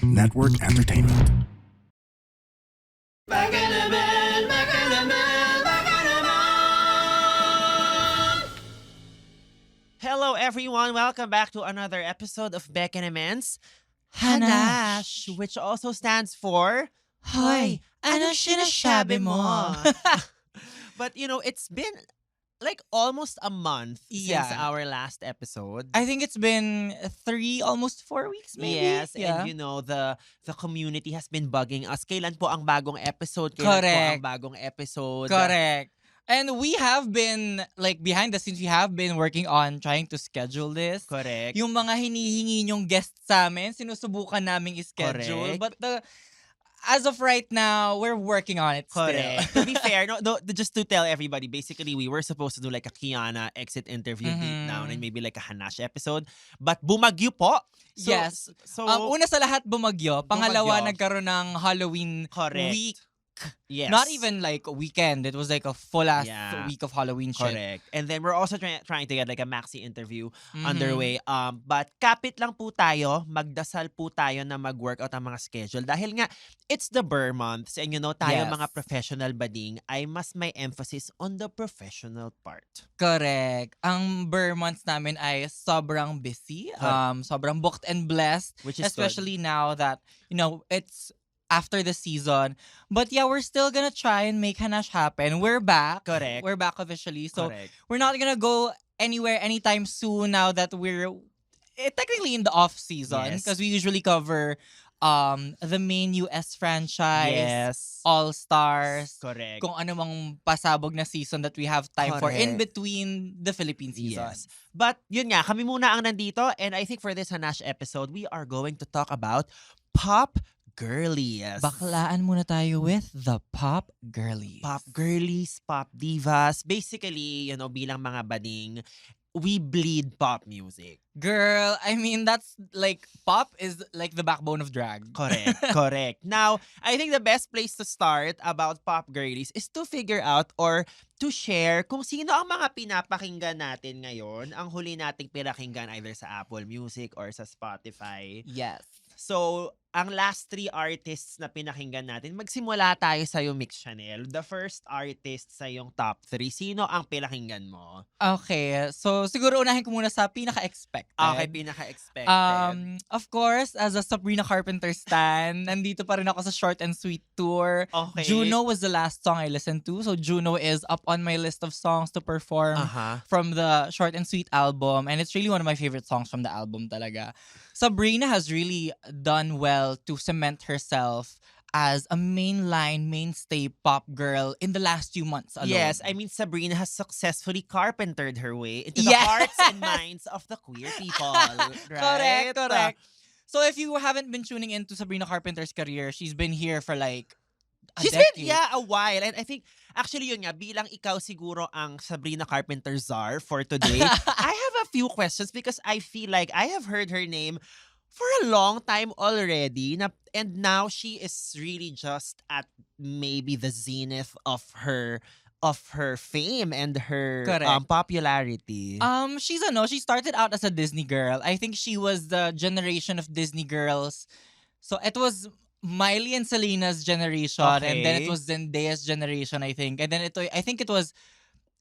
Network Entertainment. BEKENEMEN, BEKENEMEN, BEKENEMEN! Hello everyone, welcome back to another episode of BEKENEMEN's HANASH. which also stands for Hoy, ano sinasabi mo? But it's been like almost a month since Yeah. our last episode. I think it's been 3, almost 4 weeks maybe. Yes, Yeah. and the community has been bugging us. Kailan po ang bagong episode? Kailan po ang Correct. bagong episode? Correct. And we have been, like, behind the scenes, we have been working on trying to schedule this. Correct. Yung mga hinihingi nyong guests sa amin, sinusubukan naming i-schedule. Correct. But as of right now, we're working on it Correct. still. To be fair, just to tell everybody, basically, we were supposed to do like a Kiana exit interview deep down and maybe like a Hanash episode. But bumagyo po. So, Yes. So, Una sa lahat, bumagyo. Pangalawa, Bumagyo. nagkaroon ng Halloween correct. week. Yes. Not even like a weekend. It was like a full-ass Yeah. week of Halloween shit. Correct. And then we're also trying to get like a maxi interview Mhm. underway. But kapit lang po tayo, magdasal po tayo na mag-workout ang mga schedule. Dahil nga, it's the Burr months. And tayo Yes. mga professional bading ay mas may emphasis on the professional part. Correct. Ang Burr months namin ay sobrang busy. Sobrang booked and blessed. Which is Especially now that, it's after the season. But yeah, we're still gonna try and make Hanash happen. We're back. Correct. We're back officially. So Correct. we're not gonna go anywhere anytime soon now that we're technically in the off season. Yes. Because we usually cover the main US franchise. Yes. All-Stars, Correct. kung ano mang pasabog na season that we have time for in Correct. between the Philippine season. Yes. But yun nga, kami muna ang nandito. And I think for this Hanash episode, we are going to talk about pop girlies. Bakalaan muna tayo with the pop girlies. Pop girlies, pop divas. Basically, bilang mga bading, we bleed pop music. Girl, I mean, that's like, pop is like the backbone of drag. Correct, correct. Now, I think the best place to start about pop girlies is to figure out or to share kung sino ang mga pinapakinggan natin ngayon. Ang huli nating pinakinggan either sa Apple Music or sa Spotify. Yes. So, ang last 3 artists na pinakinggan natin, magsimula tayo sa yung Mix Chanel. The first artist sa yung top 3. Sino ang pinakinggan mo? Okay, so siguro unahin ko muna sa pinaka-expected. Okay, pinaka-expected. Of course, as a Sabrina Carpenter stan, nandito pa rin ako sa Short and Sweet tour. Okay. Juno was the last song I listened to. So Juno is up on my list of songs to perform from the Short and Sweet album. And it's really one of my favorite songs from the album talaga. Sabrina has really done well to cement herself as a mainstay pop girl in the last few months alone. Yes, I mean, Sabrina has successfully carpentered her way into the Yes. hearts and minds of the queer people. Right? Correct. So if you haven't been tuning into Sabrina Carpenter's career, she's been here for like a She's decade. been, a while. And I think, actually yun nga, bilang ikaw siguro ang Sabrina Carpenter czar for today, I have a few questions because I feel like I have heard her name for a long time already. And now she is really just at maybe the zenith of her fame and her Correct. popularity. She started out as a Disney girl. I think she was the generation of Disney girls. So it was Miley and Selena's generation, and then Okay. it was Zendaya's generation, I think. And then I think it was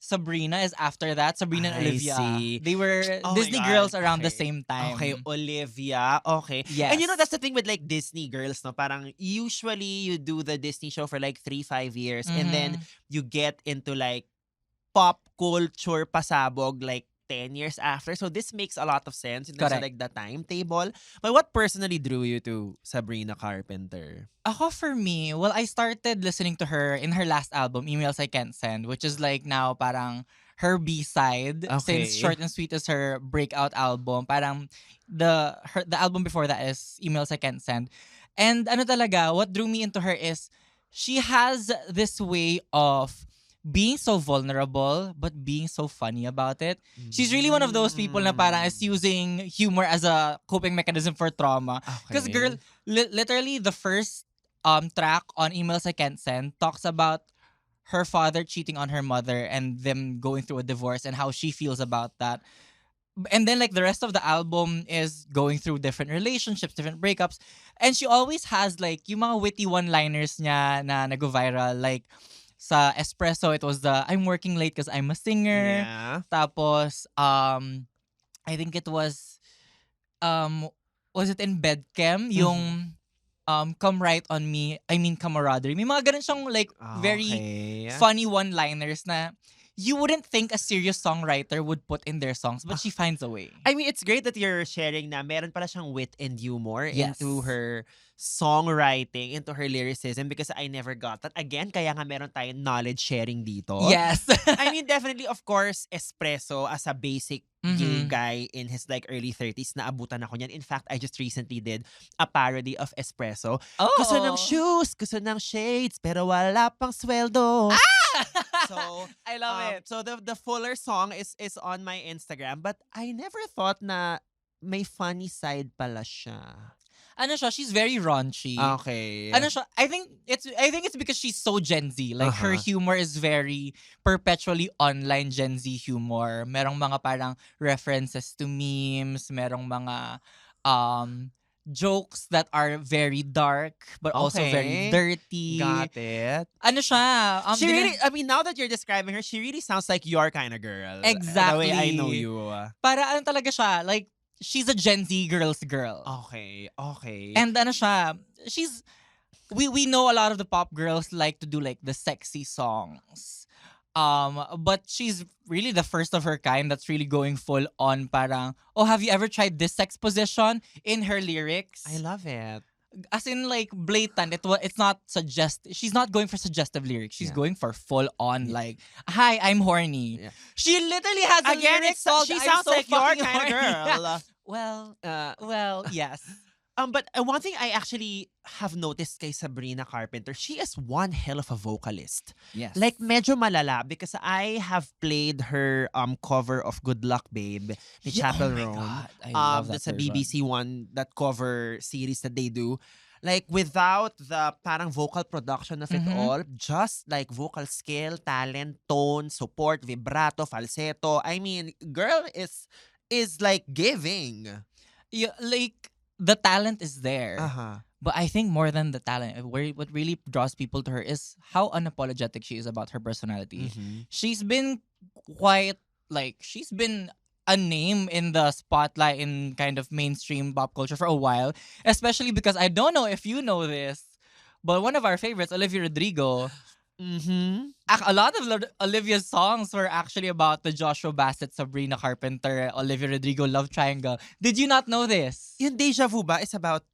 Sabrina is after that. Sabrina and I Olivia. see. They were Oh my Disney God, girls around the okay. same time. Okay, Olivia. Okay. Yes. And that's the thing with like Disney girls, no? Parang usually you do the Disney show for like 3-5 years and then you get into like pop culture pasabog like 10 years after. So this makes a lot of sense in terms of Correct. like the timetable. But what personally drew you to Sabrina Carpenter? Ako, for me, well, I started listening to her in her last album, Emails I Can't Send, which is like now parang her B-side. Okay. Since Short and Sweet is her breakout album. Parang the album before that is Emails I Can't Send. And ano talaga, what drew me into her is she has this way of being so vulnerable but being so funny about it. She's really one of those people na parang is using humor as a coping mechanism for trauma. Because Okay. girl, literally the first track on Emails I Can't Send talks about her father cheating on her mother and them going through a divorce and how she feels about that. and then like the rest of the album is going through different relationships, different breakups. And she always has like yung mga witty one-liners niya na nag-viral. Like sa Espresso, it was the I'm working late because I'm a singer. Yeah. Tapos, I think it was it in Bedchem? Yung come right on me, I mean camaraderie. May mga ganun siyang like very Okay. funny one-liners na you wouldn't think a serious songwriter would put in their songs, but she finds a way. I mean, it's great that you're sharing na meron pala siyang wit and humor Yes. into her songwriting, into her lyricism, because I never got that. Again, kaya nga meron tayong knowledge sharing dito. Yes. I mean, definitely, of course, Espresso as a basic gay guy in his like early 30s, naabutan ako niyan. In fact, I just recently did a parody of Espresso. Oh. Gusto ng shoes, gusto ng shades, pero wala pang sweldo. So, I love it. So the fuller song is on my Instagram, but I never thought na may funny side pala siya. Ano siya, she's very raunchy. Okay. Ano siya, I think it's because she's so Gen Z. Like her humor is very perpetually online Gen Z humor. Merong mga parang references to memes, merong mga jokes that are very dark but also very dirty. Got it. Ano siya? She really, I mean, now that you're describing her, she really sounds like your kind of girl. Exactly. The way I know you. Para ano talaga siya, like, she's a Gen Z girl's girl. Okay. And ano siya, we know a lot of the pop girls like to do like the sexy songs. But she's really the first of her kind that's really going full on parang, oh, have you ever tried this sex position in her lyrics? I love it. As in like blatant, it's not she's not going for suggestive lyrics. She's going for full on like, hi, I'm horny. Yeah. She literally has a Again, lyric called, she I'm sounds so like your fucking kind of horny. girl. Well, yes. But one thing I actually have noticed kay Sabrina Carpenter, she is one hell of a vocalist. Yes. Like medyo malala because I have played her cover of Good Luck Babe, the Chapel oh my Roan. God. I love that That's a version. BBC one, that cover series that they do. Like without the parang vocal production of it all, just like vocal skill, talent, tone, support, vibrato, falsetto. I mean, girl is like giving. Yeah, like the talent is there. But I think more than the talent, what really draws people to her is how unapologetic she is about her personality. She's been she's been a name in the spotlight in kind of mainstream pop culture for a while. Especially because I don't know if you know this, but one of our favorites, Olivia Rodrigo, a lot of Olivia's songs were actually about the Joshua Bassett, Sabrina Carpenter, Olivia Rodrigo love triangle. Did you not know this? Yung Deja Vu ba is about,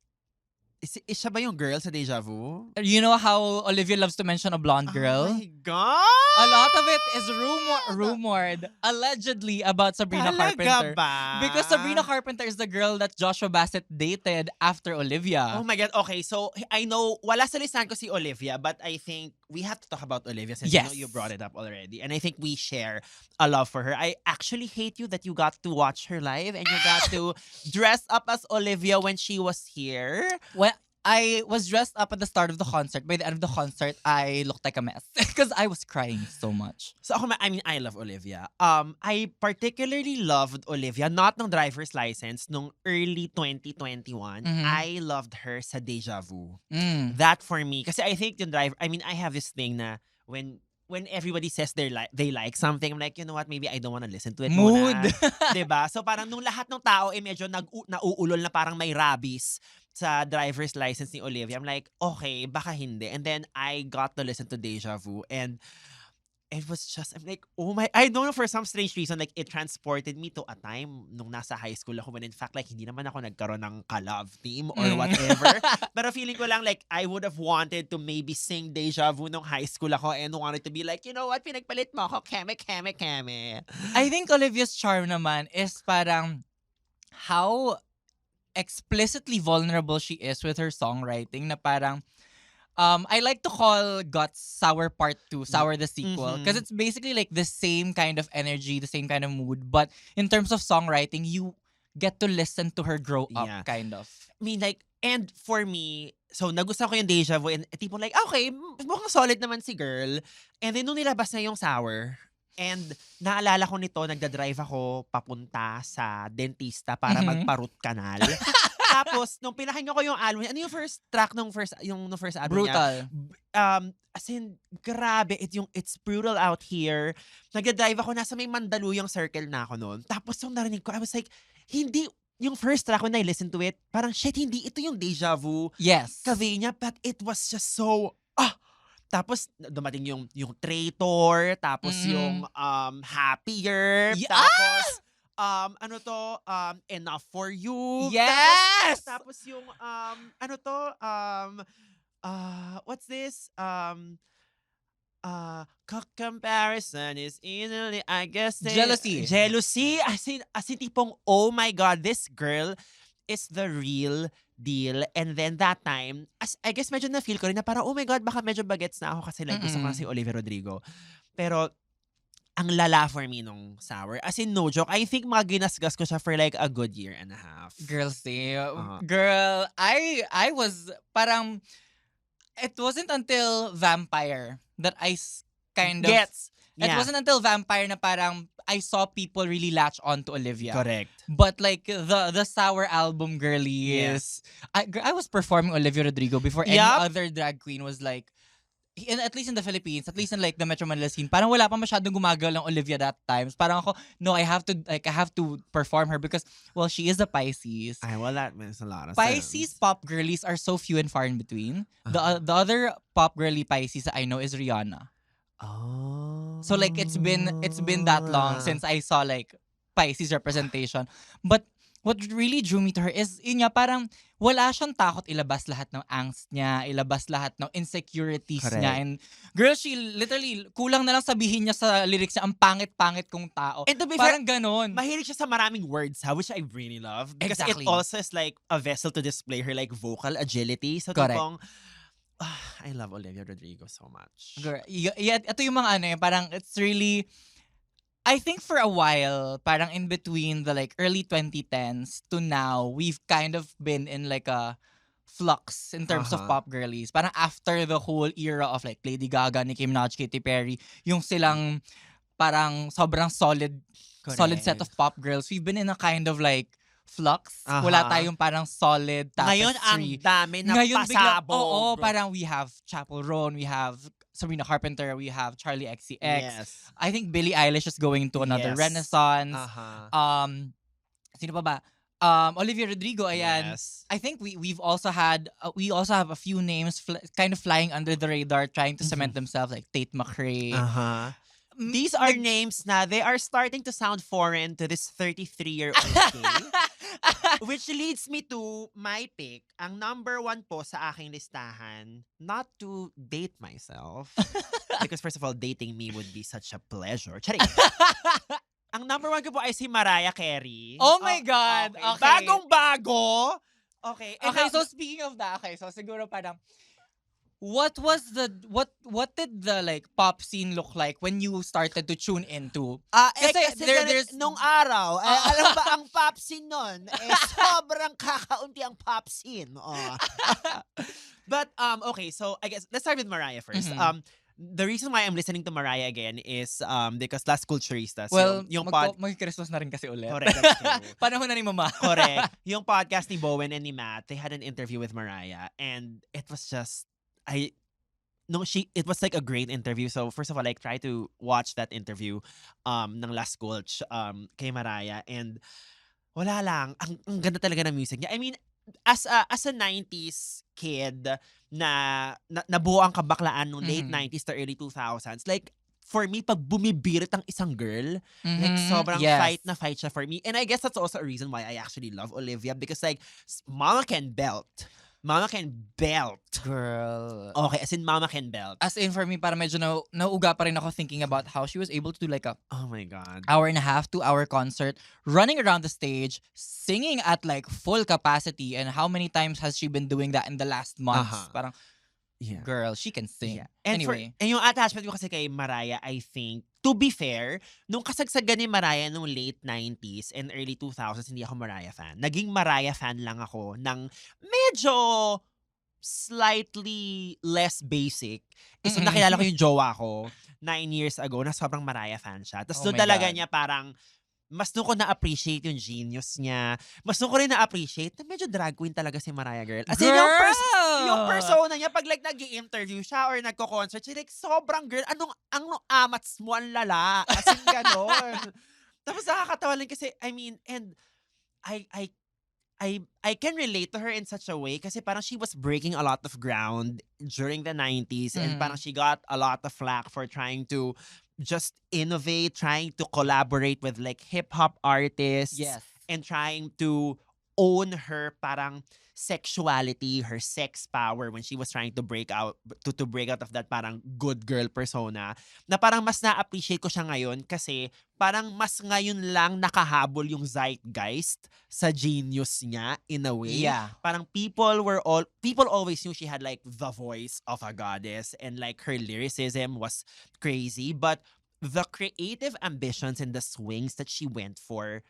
is siya ba yung girl sa Deja Vu? You know how Olivia loves to mention a blonde girl? Oh my God! A lot of it is rumored, allegedly, about Sabrina Talaga Carpenter. ba? Because Sabrina Carpenter is the girl that Joshua Bassett dated after Olivia. Oh my God. Okay, so I know, wala sa listahan ko si Olivia, but I think we have to talk about Olivia since Yes. you brought it up already. And I think we share a love for her. I actually hate you that you got to watch her live and you got to dress up as Olivia when she was here. Well, I was dressed up at the start of the concert. By the end of the concert, I looked like a mess because I was crying so much. So ako, I mean, I love Olivia. I particularly loved Olivia, not nung driver's license, nung early 2021. I loved her sa Deja Vu. That for me, kasi I think yung driver, I mean, I have this thing na when everybody says they like something, I'm like, you know what, maybe I don't want to listen to it Mood. muna. Diba? So parang nung lahat ng tao medyo nauulol na parang may rabies sa driver's license ni Olivia, I'm like, okay, baka hindi. And then I got to listen to Deja Vu and it was just, I'm like, oh my, I don't know, for some strange reason, like it transported me to a time nung nasa high school ako when in fact, like hindi naman ako nagkaroon ng ka-love team or whatever. Pero feeling ko lang like I would have wanted to maybe sing Deja Vu nung high school ako and wanted to be like, you know what, pinagpalit mo ako, keme. I think Olivia's charm naman is parang how explicitly vulnerable she is with her songwriting na parang I like to call Guts Sour Part 2, Sour the sequel, because it's basically like the same kind of energy, the same kind of mood, but in terms of songwriting, you get to listen to her grow up, kind of. I mean, like, and for me, so nagustuhan ko yung Deja Vu and tipo like, okay, mukhang solid naman si girl. And then nung nilabas na yung Sour, And naalala ko nito, nagda-drive ako papunta sa dentista para magpa-root canal. Tapos, nung pinakinggan ko yung album, ano yung first track nung first album niya? Brutal. As in, grabe, it's brutal out here. Nagda-drive ako, nasa may Mandaluyong circle na ako noon. Tapos, nung narinig ko, I was like, hindi, yung first track when I listened to it, parang, shit, hindi, ito yung deja vu. Yes. Kave niya, but it was just so, Tapos, dumating yung Traitor, tapos yung Happier, tapos, Enough for You. Yes! Tapos yung, what's this? Comparison is easily, I guess. Jealousy. As in tipong, oh my God, this girl is the real deal. And then that time, I guess medyo na-feel ko rin na parang, oh my God, baka medyo bagets na ako kasi like gusto ko na si Olivia Rodrigo. Pero, ang lala for me nung Sour. As in, no joke, I think mga ginasgas ko siya for like a good year and a half. Girl, same. Girl, I was parang, it wasn't until Vampire that I kind of... It wasn't until Vampire na parang I saw people really latch on to Olivia. Correct. But like the Sour album, Girlies, I was performing Olivia Rodrigo before any other drag queen was like, at least in the Philippines, at least in like the Metro Manila scene, parang wala pa masyadong gumagawa ng Olivia that times. Parang ako, no, I have to perform her because, well, she is a Pisces. Well, that makes a lot of Pisces sense. pop girlies are so few and far in between. The other pop girly Pisces that I know is Rihanna. Oh. So like it's been that long since I saw like Pisces representation. But what really drew me to her is, yun nga, parang wala siyang takot ilabas lahat ng angst niya, ilabas lahat ng insecurities niya. And girl, she literally, kulang na lang sabihin niya sa lyrics niya, ang pangit-pangit kong tao. And to be parang fair, ganon. Mahilig siya sa maraming words, which I really love. Because Exactly. it also is like a vessel to display her like vocal agility. So Correct. tipong, I love Olivia Rodrigo so much. Girl, ito yung mga parang it's really, I think for a while, parang in between the like early 2010s to now, we've kind of been in like a flux in terms of pop girlies. Parang after the whole era of like Lady Gaga, Nicki Minaj, Katy Perry, yung silang parang sobrang solid set of pop girls, we've been in a kind of like flux. Wala tayong parang solid tapestry. Ngayon, ang dami na Ngayon, pasabog. Oo, parang we have Chappell Roan, we have Sabrina Carpenter, we have Charli XCX. Yes. I think Billie Eilish is going to another renaissance. Sino pa ba? Olivia Rodrigo, ayan. Yes. I think we also have a few names kind of flying under the radar, trying to cement themselves, like Tate McRae. These are names na they are starting to sound foreign to this 33-year-old king. Which leads me to my pick. Ang number 1 po sa aking listahan, not to date myself. Because first of all, dating me would be such a pleasure. Charing. Ang number 1 ko po ay si Mariah Carey. Oh my God! Okay. Bagong-bago! Okay. Okay, so speaking of that, so siguro parang, what did the like pop scene look like when you started to tune into? Kasi there's nung araw, alam ba ang pop scene nun? Sobrang kakaunti ang pop scene. But okay, so I guess let's start with Mariah first. The reason why I'm listening to Mariah again is because Las Culturistas. Well, yung mag-Christmas na rin kasi ulit. Correct, that's true. Panahon na ni Mama. Correct. Yung podcast ni Bowen and ni Matt, they had an interview with Mariah and it was just it was like a great interview. So first of all, like try to watch that interview ng Las Culch kay Mariah, and wala lang, ang ganda talaga ng music niya. I mean, as a 90s kid na nabuo ang kabaklaan nung late 90s to early 2000s, like for me, pag bumibirit ang isang girl, like sobrang fight siya for me. And I guess that's also a reason why I actually love Olivia, because like Mama can belt. Girl. Okay, as in Mama can belt. As in for me, para medyo nauuga pa rin ako thinking about how she was able to do like a oh my God, 1.5 to 2 hour concert, running around the stage, singing at like full capacity, and how many times has she been doing that in the last months? Parang, girl, she can sing. And anyway. And yung attachment ko kasi kay Mariah, I think, to be fair, nung kasagsagan ni Mariah nung late 90s and early 2000s, hindi ako Mariah fan. Naging Mariah fan lang ako ng medyo slightly less basic. So nakilala ko yung jowa ko 9 years ago na sobrang Mariah fan siya. Tapos Oh doon my talaga God. niya parang mas doon ko na-appreciate yung genius niya. Mas doon ko rin na-appreciate na medyo drag queen talaga si Mariah girl. As in, yung persona niya, pag like nag-i-interview siya or nagko-concert, siya like, sobrang girl, anong amats mo ang lala? As in, ganon. Tapos nakakatawa lang kasi, I mean, and I can relate to her in such a way kasi parang she was breaking a lot of ground during the 90s and parang she got a lot of flack for trying to just innovate, trying to collaborate with like hip-hop artists Yes. and trying to own her parang sexuality, her sex power when she was trying to break out of that parang good girl persona na parang mas na-appreciate ko siya ngayon kasi parang mas ngayon lang nakahabol yung zeitgeist sa genius niya in a way. Yeah. Parang people always knew she had like the voice of a goddess and like her lyricism was crazy, but the creative ambitions and the swings that she went for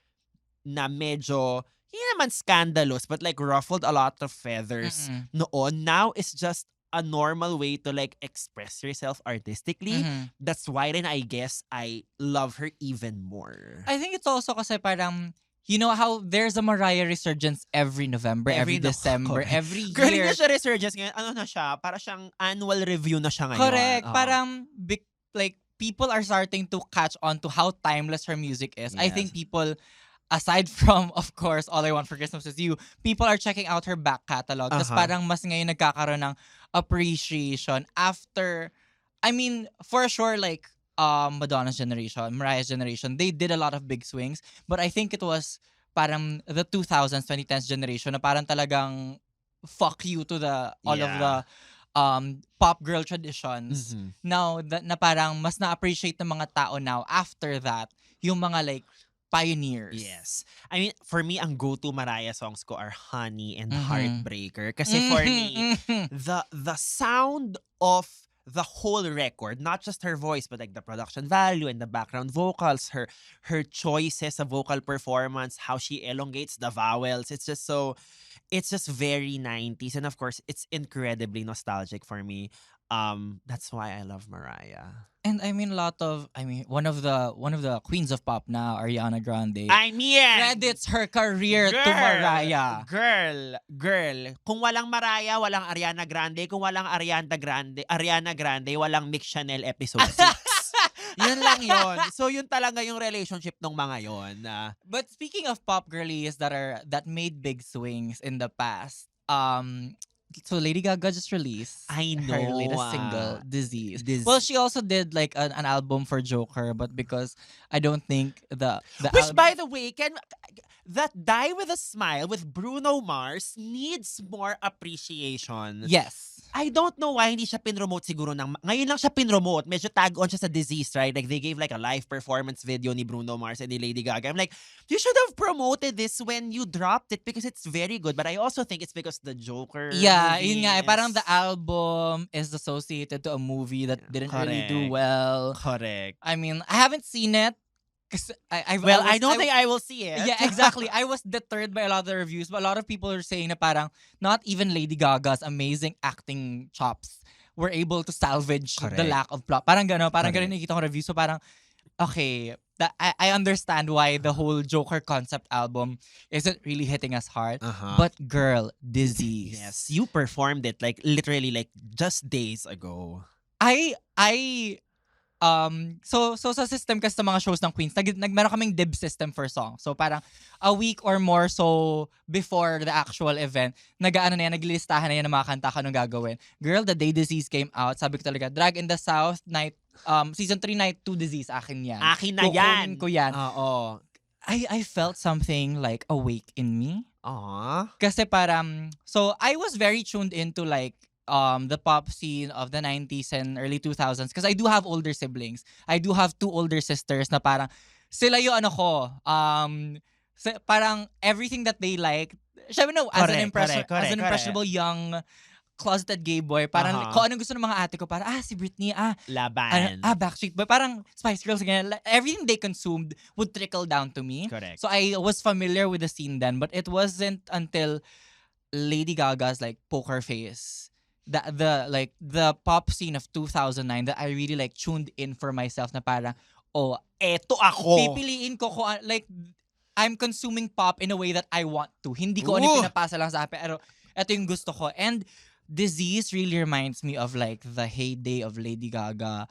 na medyo hindi naman scandalous but like ruffled a lot of feathers noon, now is just a normal way to like express yourself artistically. That's why then I guess I love her even more. I think it's also kasi parang, you know how there's a Mariah resurgence every November, every December, correct. every Girl, year. hindi na siya resurgence ngayon. Ano na siya? Para siyang annual review na siya ngayon. Correct. Oo. Parang, like, people are starting to catch on to how timeless her music is. I Yes. think people, aside from, of course, All I Want for Christmas Is You, people are checking out her back catalog. Tapos parang mas ngayon nagkakaroon ng appreciation after, I mean, for sure, like, Madonna's generation, Mariah's generation, they did a lot of big swings. But I think it was parang the 2000s, 2010s generation na parang talagang fuck you to the all of the pop girl traditions. Now, na parang mas na-appreciate ng mga tao now after that, yung mga like pioneers. Yes. I mean, for me, ang go-to Mariah songs ko are Honey and Heartbreaker. Kasi for me, the sound of the whole record, not just her voice, but like the production value and the background vocals, her choices of vocal performance, how she elongates the vowels. It's just very 90s. And of course, it's incredibly nostalgic for me. That's why I love Mariah. And I mean one of the queens of pop now, Ariana Grande, I mean, credits her career to Mariah. Girl. Kung walang Mariah, walang Ariana Grande. Kung walang Ariana Grande, walang Nick Chanel episode 6. Yun lang yun. So yun talaga yung relationship ng mga yon. But speaking of pop girlies that made big swings in the past, so Lady Gaga just released her latest single, Disease. Well, she also did like an album for Joker, but because I don't think the Which, by the way, that Die With a Smile with Bruno Mars needs more appreciation. Yes. I don't know why hindi siya pinromote siguro ngayon lang siya pinromote. Medyo tag-on siya sa Disease, right? Like they gave like a live performance video ni Bruno Mars and ni Lady Gaga. I'm like, you should have promoted this when you dropped it because it's very good. But I also think it's because the Joker yun nga. Parang the album is associated to a movie that didn't really do well. Correct. I mean, I haven't seen it. I don't think I will see it. Yeah, exactly. I was deterred by a lot of the reviews, but a lot of people are saying na parang not even Lady Gaga's amazing acting chops were able to salvage the lack of plot. Parang gano'n nakikita ko reviews. So parang, okay, I understand why the whole Joker concept album isn't really hitting us hard. But girl, Disease. Yes, you performed it like literally like just days ago. So sa system kasi sa mga shows ng Queens, meron kaming dib system for song. So parang a week or more so before the actual event, naglistahan na yan ng mga kanta ka nung gagawin. Girl, the day Disease came out, sabi ko talaga, Drag in the South, season 3, night 2 Disease, akin yan. Akin na yan. Kukunin ko yan. Oo. I felt something like awake in me. Aww. Kasi parang, so I was very tuned into like, the pop scene of the 90s and early 2000s because I do have older siblings. I do have 2 older sisters na parang sila yung parang everything that they like. Syempre as an impressionable young closeted gay boy, parang kung anong gusto ng mga ate ko, parang si Britney, Laban. Backstreet Boy, parang Spice Girls, ganyan. Everything they consumed would trickle down to me. Correct. So I was familiar with the scene then, but it wasn't until Lady Gaga's like Poker Face the pop scene of 2009 that I really like tuned in for myself na parang, oh, Eto ako. pipiliin ko kung like I'm consuming pop in a way that I want to. Hindi ko ano Ooh. yung pinapasa lang sa akin, pero ito yung gusto ko. And Disease really reminds me of like the heyday of Lady Gaga.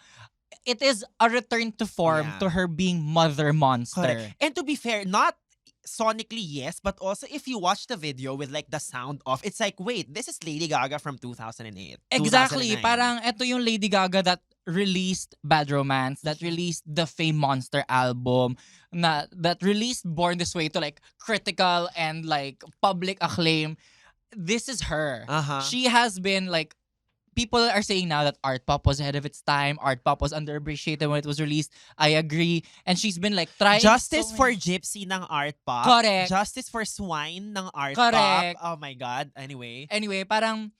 It is a return to form Yeah. to her being Mother Monster. Correct. And to be fair, not sonically, yes, but also if you watch the video with like the sound off, it's like, wait, this is Lady Gaga from 2008. Exactly. 2009. Parang ito yung Lady Gaga that released Bad Romance, that released the Fame Monster album, that released Born This Way to like critical and like public acclaim. This is her. Uh-huh. She has been like, people are saying now that art pop was ahead of its time. Art pop was underappreciated when it was released. I agree. And she's been like trying Justice so for many- Gypsy ng art pop. Correct. Justice for Swine ng art Correct. pop. Oh my God. Anyway. Anyway, parang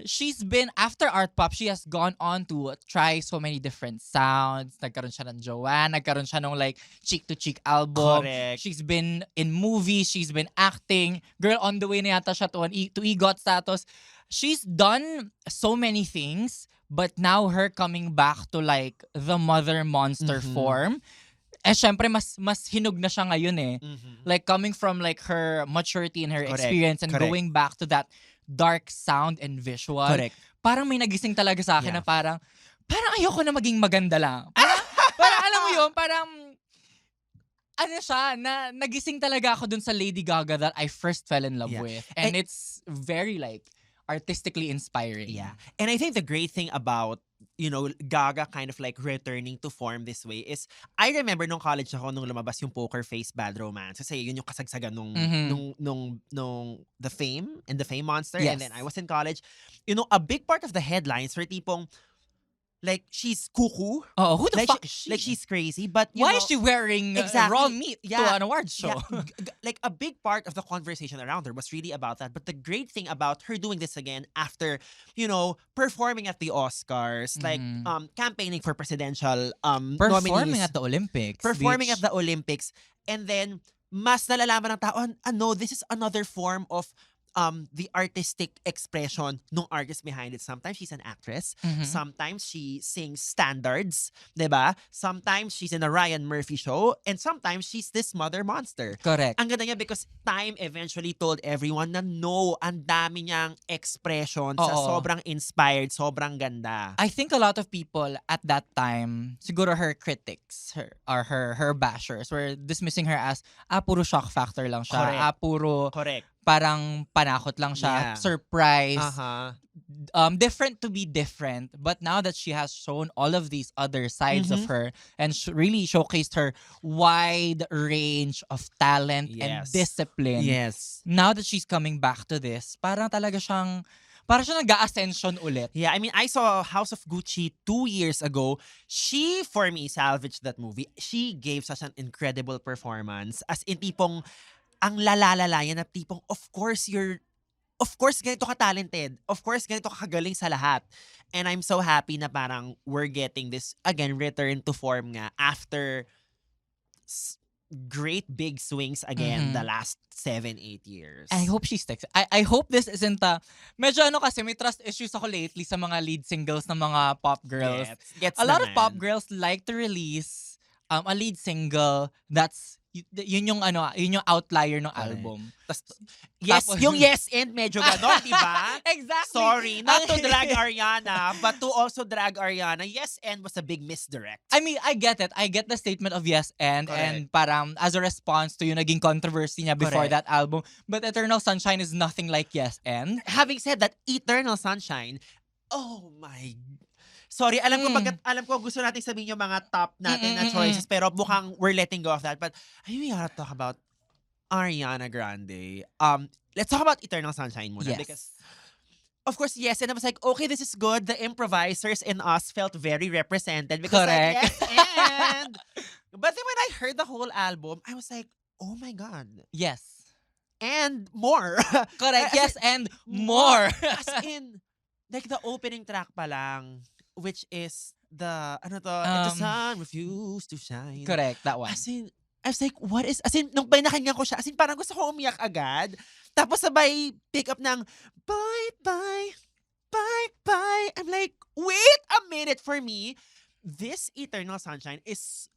she's been, after art pop, she has gone on to try so many different sounds. Nagkaroon siya ng Joanne. Nagkaroon siya ng like cheek-to-cheek album. Correct. She's been in movies. She's been acting. Girl on the way na yata siya to EGOT status. She's done so many things, but now her coming back to like the Mother Monster Mhm. form. Eh, syempre, mas hinog na siya ngayon eh. Mhm. Like coming from like her maturity and her Correct. experience and Correct. going back to that dark sound and visual. Correct. Parang may nagising talaga sa akin Yeah. na parang ayoko na maging maganda lang. Parang alam mo yun, parang ano siya, na nagising talaga ako dun sa Lady Gaga that I first fell in love Yeah. with. And it's very like artistically inspiring. Yeah. And I think the great thing about, Gaga kind of like returning to form this way is, I remember nung college ako nung lumabas yung Poker Face Bad Romance. Kasi yun yung kasagsagan Mhm. nung The Fame and The Fame Monster. Yes. And then I was in college. A big part of the headlines were tipong, like, she's cuckoo. Oh, who the Like, fuck is she? Like, she's crazy. But, Why is she wearing Exactly. raw meat to Yeah. an award show? Yeah, like a big part of the conversation around her was really about that. But the great thing about her doing this again after, performing at the Oscars, like Mhm. campaigning for presidential Performing nominees, at the Olympics. performing bitch. at the Olympics, and then mas nalalaman ng tao, no, this is another form of the artistic expression ng artist behind it. Sometimes she's an actress. Mhm. Sometimes she sings standards, diba? Sometimes she's in a Ryan Murphy show. And sometimes she's this Mother Monster. Correct. Ang ganda niya because time eventually told everyone na no, ang dami niyang expression sa Oo. sobrang inspired, sobrang ganda. I think a lot of people at that time, siguro her critics, her bashers, were dismissing her as, puro shock factor lang siya. Correct. Puro Correct. parang panakot lang siya. Yeah. Surprise. Uh-huh. Different to be different. But now that she has shown all of these other sides of her and really showcased her wide range of talent and Yes. discipline. Yes. Now that she's coming back to this, parang talaga siyang, parang siya nag-ascension ulit. Yeah, I mean, I saw House of Gucci 2 years ago. She, for me, salvaged that movie. She gave such an incredible performance. As in, tipong, ang lalalala yan na tipong, of course, ganito ka talented. Of course, ganito ka kagaling sa lahat. And I'm so happy na parang we're getting this, again, return to form nga after great big swings again the last 7-8 years. I hope she sticks. I hope this isn't medyo kasi may trust issues ako lately sa mga lead singles ng mga pop girls. Gets A lot of naman. pop girls like to release a lead single that's yun yung outlier ng album. Yes, Tapos- yung yes and medyo ganon, di ba? Exactly. Sorry, not to drag Ariana, but to also drag Ariana. Yes and was a big misdirect. I mean, I get it. I get the statement of yes and parang as a response to yung naging controversy niya before Correct. that album. But Eternal Sunshine is nothing like yes and. Having said that, Eternal Sunshine, oh my. Sorry, alam ko gusto natin sabihin yung mga top natin na choices, pero mukhang we're letting go of that. But I really gotta talk about Ariana Grande. Let's talk about Eternal Sunshine muna. Yes. Because, of course, yes. And I was like, okay, this is good. The improvisers in us felt very represented. Because Correct. like, yes, and. But then when I heard the whole album, I was like, oh my God. Yes. And more. Correct. As Yes and more. As in, like the opening track pa lang, which is the, if the sun refused to shine. Correct. That one. As in, I was like, what is, as in, nung pinakinggan ko siya, as in, parang gusto ko umiyak agad. Tapos sabay, pick up ng, bye-bye, bye, bye. I'm like, wait a minute. For me, this Eternal Sunshine is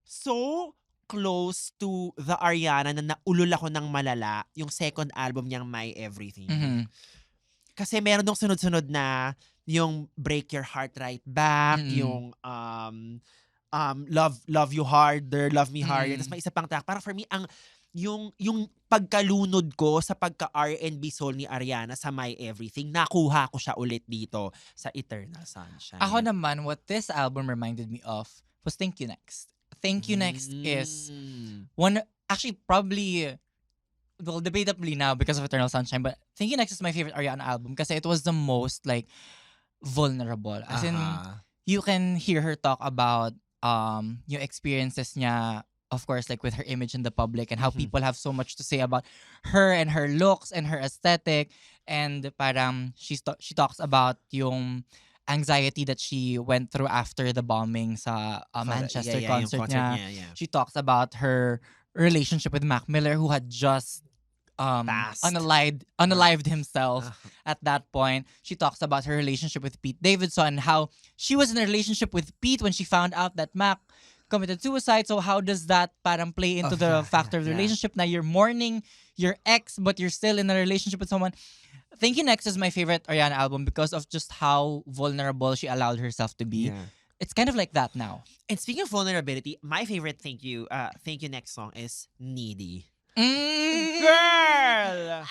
so close to the Ariana na naulol ako ng malala, yung second album niyang My Everything. Mhm. Kasi meron dong sunod-sunod na yung Break Your Heart Right Back, Mm-mm. yung Love You Harder, Love Me Harder. Mm-mm. Tapos may isa pang track. Para for me, yung pagkalunod ko sa pagka R&B soul ni Ariana sa My Everything, nakuha ko siya ulit dito sa Eternal Sunshine. Ako naman, what this album reminded me of was Thank You Next. Thank You Next is one, actually probably, well, debatably now because of Eternal Sunshine, but Thank You Next is my favorite Ariana album kasi it was the most like vulnerable. As in, you can hear her talk about yung experiences niya, of course, like with her image in the public and how Mhm. people have so much to say about her and her looks and her aesthetic. And parang she talks about yung anxiety that she went through after the bombing sa Manchester yung concert niya. Yeah. She talks about her relationship with Mac Miller, who had just Passed. unalived himself Ah. at that point. She talks about her relationship with Pete Davidson, how she was in a relationship with Pete when she found out that Mac committed suicide. So how does that parang play into the factor of the relationship? Now you're mourning your ex, but you're still in a relationship with someone. Thank You Next is my favorite Ariana album because of just how vulnerable she allowed herself to be. Yeah. It's kind of like that now. And speaking of vulnerability, my favorite Thank You Next song is Needy. Girl!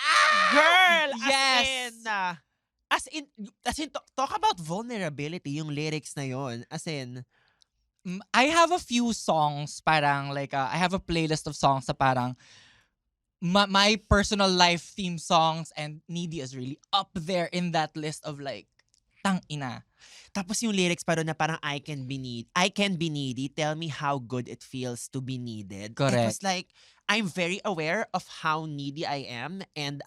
Girl! Yes! As in, talk about vulnerability, yung lyrics na yon. As in, I have a few songs, parang like, I have a playlist of songs sa parang my personal life theme songs, and Needy is really up there in that list of like, tang ina. tapos yung lyrics pa doon na parang I can be needy, tell me how good it feels to be needed. It Correct. was like, I'm very aware of how needy I am, and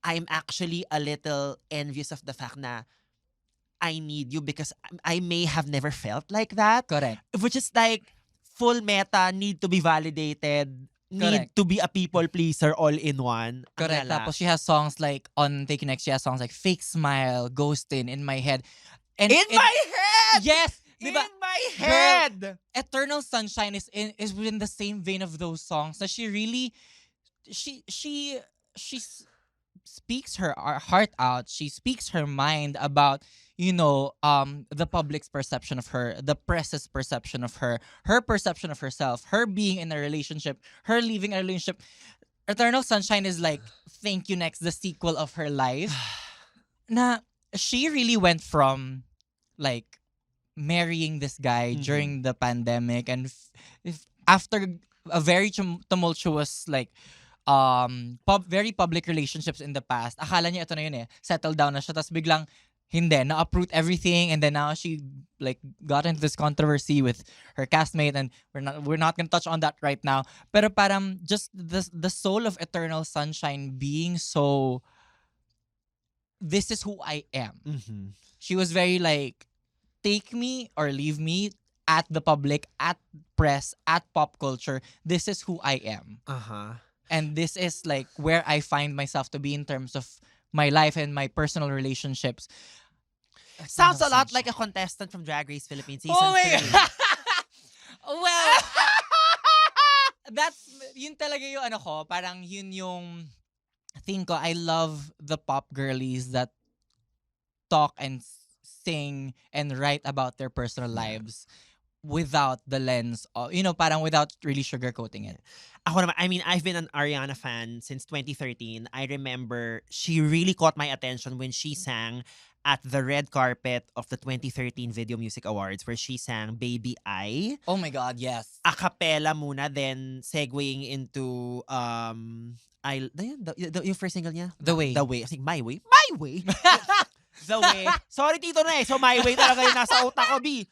I'm actually a little envious of the fact na I need you because I may have never felt like that. Correct. Which is like full meta, need to be validated, need Correct. to be a people pleaser all in one. Ang Correct. lala. Tapos she has songs like, on Take You Next, she has songs like Fake Smile, Ghostin', In My Head. And In my head! Yes! In Diba? my head! Eternal Sunshine is within the same vein of those songs that she really speaks her heart out. She speaks her mind about, the public's perception of her, the press's perception of her perception of herself, her being in a relationship, her leaving a relationship. Eternal Sunshine is like Thank You Next, the sequel of her life. Na she really went from like marrying this guy during the pandemic, and after a very tumultuous like very public relationships in the past, akala niya ito na yun settled down na siya, tas biglang hindi, na-uproot everything, and then now she like got into this controversy with her castmate, and we're not gonna touch on that right now. Pero parang just the soul of Eternal Sunshine being so, this is who I am. Mhm. She was very like, take me or leave me at the public, at press, at pop culture. This is who I am. And this is like where I find myself to be in terms of my life and my personal relationships. Sounds a lot like a contestant from Drag Race Philippines season Oh my 3. God. Well, that's, yun talaga yung ano ko, parang yun yung thing ko. I love the pop girlies that talk and sing and write about their personal lives without the lens of, parang without really sugarcoating it. Ako naman, I mean, I've been an Ariana fan since 2013. I remember she really caught my attention when she sang at the red carpet of the 2013 Video Music Awards, where she sang Baby I. Oh my God, yes. A cappella muna, then segueing into yung first single niya? The Way. The Way. I think My Way. My Way. The Way. Sorry, Tito na So My Way talaga yung nasa utak ko, B.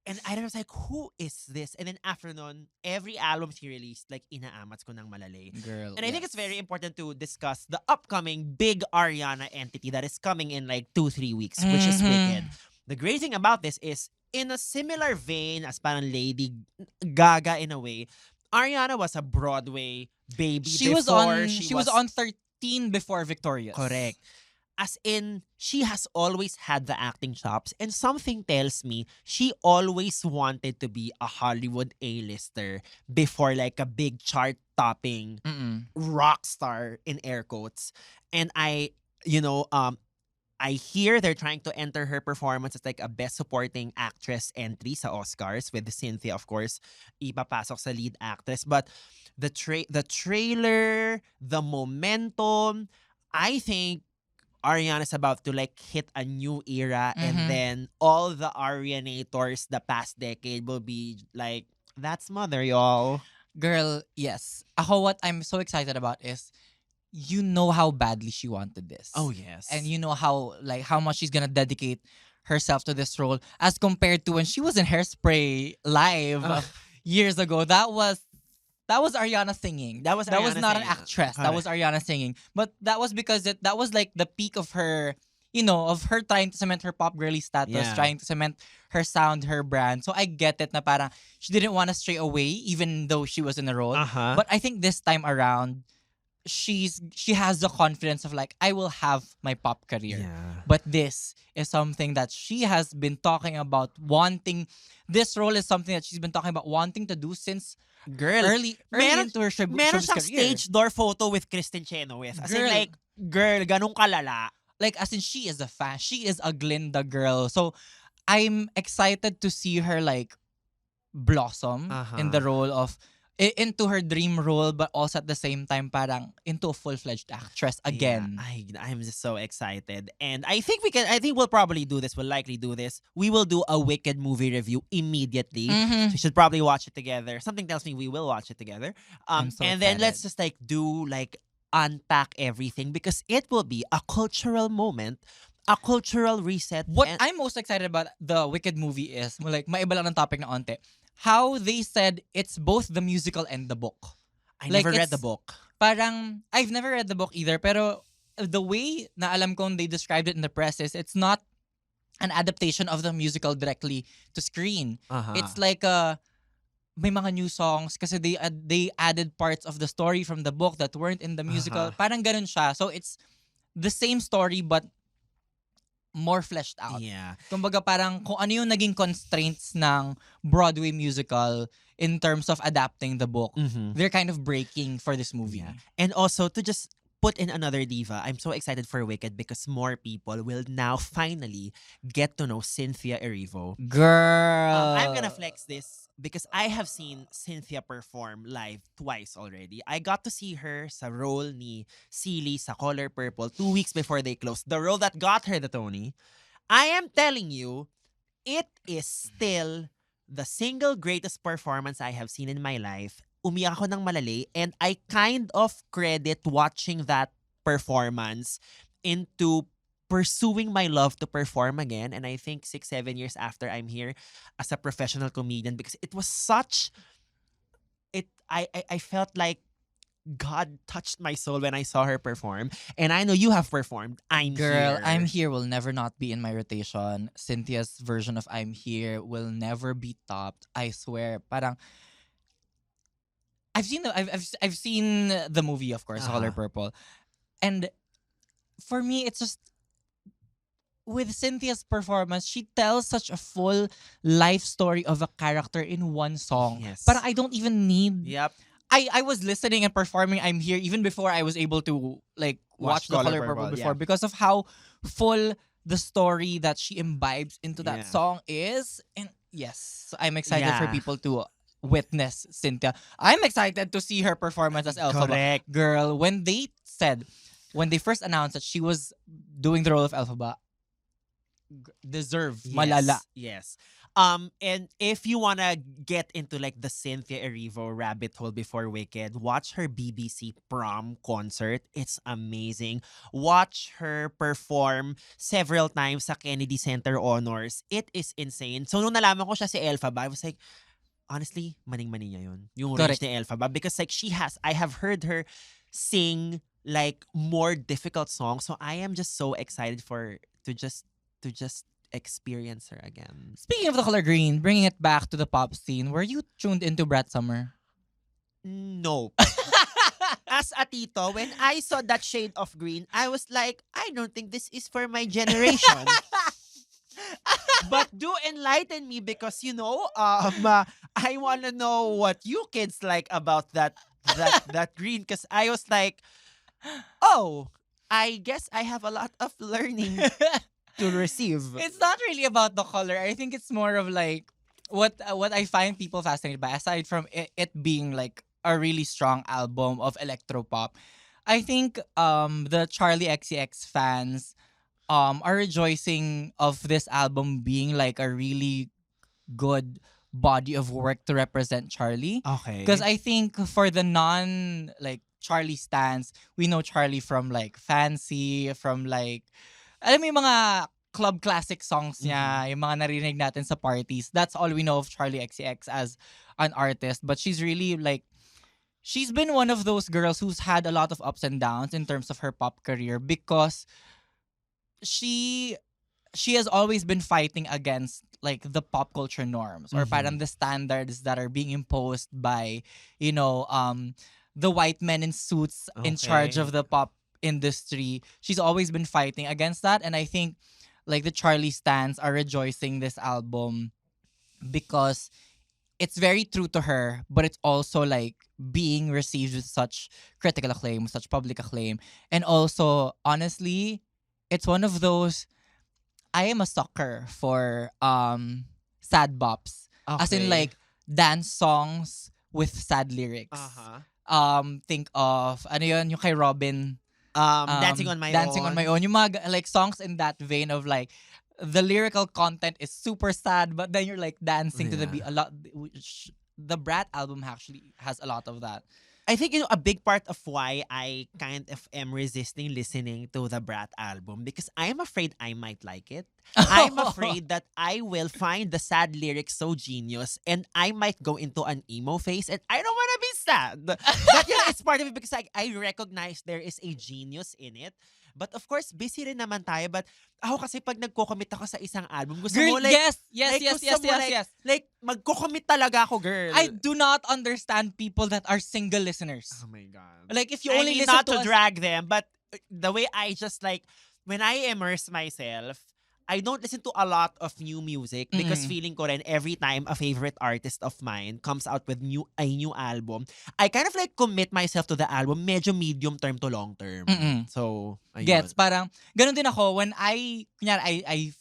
And I was like, who is this? And then after nun, every album she released, like, inaamats ko ng malalay. Girl. And I think it's very important to discuss the upcoming big Ariana entity that is coming in like 2-3 weeks, which is Wicked. The great thing about this is, in a similar vein as parang Lady Gaga in a way, Ariana was a Broadway baby She before was on 13 before Victorious. Correct. As in, she has always had the acting chops, and something tells me she always wanted to be a Hollywood A-lister before like a big chart-topping Mm-mm. rock star in air quotes. And you know, I hear they're trying to enter her performance as like a best supporting actress entry sa Oscars with Cynthia, of course, ipapasok sa lead actress. But the trailer, the momentum, I think Ariana's about to like hit a new era, and Mhm. then all the Arianators the past decade will be like, that's mother, y'all. Girl, yes. Ako, what I'm so excited about is, you know how badly she wanted this. Oh, yes. And you know how much she's gonna dedicate herself to this role as compared to when she was in Hairspray live Ugh. years ago. That was Ariana singing. That was not Ariana an singing. actress. That was Ariana singing. But that was because that was like the peak of her, of her trying to cement her pop girly status, Yeah. trying to cement her sound, her brand. So I get it na parang she didn't want to stray away even though she was in the role. Uh-huh. But I think this time around, she has the confidence of like, I will have my pop career. Yeah. But this is something that she has been talking about wanting. This role is something that she's been talking about wanting to do since Girl, early meron- into her meron showbiz siyang career. stage door photo with Kristen Chenoweth. As in Girl. like, girl, ganun kalala. Like, as in, she is a fan. She is a Glinda girl. So I'm excited to see her like blossom in the role of into her dream role, but also at the same time parang into a full-fledged actress again. Yeah, I'm just so excited. And I think we'll probably do this. We'll likely do this. We will do a Wicked movie review immediately. Mhm. We should probably watch it together. Something tells me we will watch it together. I'm so and then let's excited. just like do like unpack everything, because it will be a cultural moment, a cultural reset. What and- I'm most excited about the Wicked movie is, like, maiba lang ng topic na onte, how they said it's both the musical and the book. I like, never read it's- the book. Parang, I've never read the book either, pero the way na alam kong they described it in the press is it's not an adaptation of the musical directly to screen. Uh-huh. It's like may mga new songs kasi they added parts of the story from the book that weren't in the musical. Uh-huh. Parang ganun siya. So it's the same story but more fleshed out. Yeah. Kumbaga parang kung ano yung naging constraints ng Broadway musical in terms of adapting the book, Mhm. they're kind of breaking for this movie. Yeah. And also, to just put in another diva, I'm so excited for Wicked because more people will now finally get to know Cynthia Erivo. Girl. I'm gonna flex this because I have seen Cynthia perform live twice already. I got to see her sa role ni Seely sa Color Purple 2 weeks before they closed. The role that got her the Tony. I am telling you, it is still the single greatest performance I have seen in my life. Umiyak ako ng malali, and I kind of credit watching that performance into pursuing my love to perform again. And I think 6-7 years after, I'm here as a professional comedian because it was such I felt like God touched my soul when I saw her perform. And I know you have performed. Girl, Here. I'm Here will never not be in my rotation. Cynthia's version of I'm Here will never be topped. I swear. Parang I've seen the movie, of course, Color Purple. And for me, it's just with Cynthia's performance, she tells such a full life story of a character in one song. Yes. But I don't even need Yep. I was listening and performing I'm Here even before I was able to like watch the Color Purple before, yeah. because of how full the story that she imbibes into that Yeah. song is. And yes, I'm excited for Yeah. people to witness Cynthia. I'm excited to see her performance as Elphaba. Correct. Girl, when they first announced that she was doing the role of Elphaba, deserve malala. Yes. And if you wanna get into like the Cynthia Erivo rabbit hole before Wicked, watch her BBC prom concert. It's amazing. Watch her perform several times sa Kennedy Center Honors. It is insane. So nung nalaman ko siya si Elphaba, I was like, honestly, maning-mani niya yun. Yung range Correct. ni Elphaba. Because like I have heard her sing like more difficult songs. So I am just so excited to just experience her again. Speaking of the color green, bringing it back to the pop scene, were you tuned into Brat Summer? Nope. as a tito, when I saw that shade of green, I was like, I don't think this is for my generation. But do enlighten me because I want to know what you kids like about that green because I was like, oh, I guess I have a lot of learning to receive. It's not really about the color. I think it's more of like what I find people fascinated by, aside from it being like a really strong album of electropop. I think the Charli XCX fans are rejoicing of this album being like a really good body of work to represent Charli. Okay. Because I think for the non like Charli stans, we know Charli from like Fancy, from like alam mo yung mga club classic songs niya, yung mga narinig natin sa parties. That's all we know of Charli XCX as an artist. But she's really like, she's been one of those girls who's had a lot of ups and downs in terms of her pop career because she has always been fighting against like the pop culture norms or parang the standards that are being imposed by, the white men in suits in charge of the pop industry. She's always been fighting against that, and I think like the Charli stans are rejoicing this album because it's very true to her, but it's also like being received with such critical acclaim, such public acclaim. And also, honestly, it's one of those, I am a sucker for sad bops. As in like dance songs with sad lyrics. Think of ano yun, yung kay Robin, Dancing on My Own. Yung mga like songs in that vein of like the lyrical content is super sad, but then you're like dancing to the beat a lot. The Brat album actually has a lot of that. I think a big part of why I kind of am resisting listening to the Brat album because I'm afraid I might like it. I'm afraid that I will find the sad lyrics so genius and I might go into an emo phase and I don't want to be sad. But it's part of it because I recognize there is a genius in it. But of course, busy rin naman tayo. But ako kasi pag nagko-commit ako sa isang album, gusto mo like... Yes. Like, magko-commit talaga ako, girl. I do not understand people that are single listeners. Oh my God. Like, if you I only mean, listen not to us... drag them, but the way I just like... When I immerse myself, I don't listen to a lot of new music because feeling ko rin every time a favorite artist of mine comes out with a new album, I kind of like commit myself to the album medyo medium term to long term. So, ayun. Gets, parang, ganun din ako when I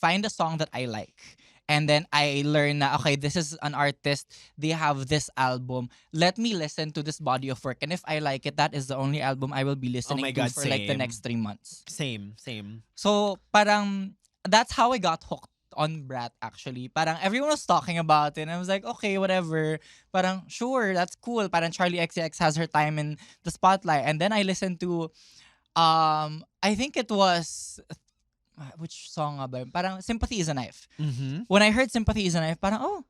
find a song that I like and then I learn na, okay, this is an artist, they have this album, let me listen to this body of work. And if I like it, that is the only album I will be listening to for like the next 3 months. Same. So, parang, that's how I got hooked on Brat actually. Parang everyone was talking about it and I was like, okay, whatever. Parang, sure, that's cool. Parang Charli XCX has her time in the spotlight. And then I listened to, I think it was, which song nga ba? Parang Sympathy is a Knife. When I heard Sympathy is a Knife, parang, oh,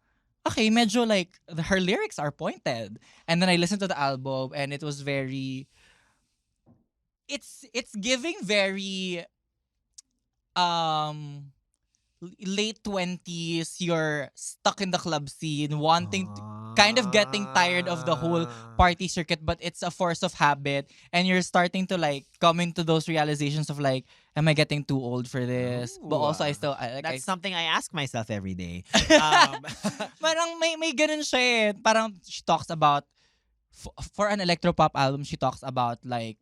okay, medyo like, her lyrics are pointed. And then I listened to the album and it was very, it's giving very, late 20s, you're stuck in the club scene, wanting to, kind of getting tired of the whole party circuit, but it's a force of habit, and you're starting to like come into those realizations of like, am I getting too old for this? But also that's something I ask myself every day. Parang may ganun siya eh. Parang she talks about, for an electropop album, she talks about like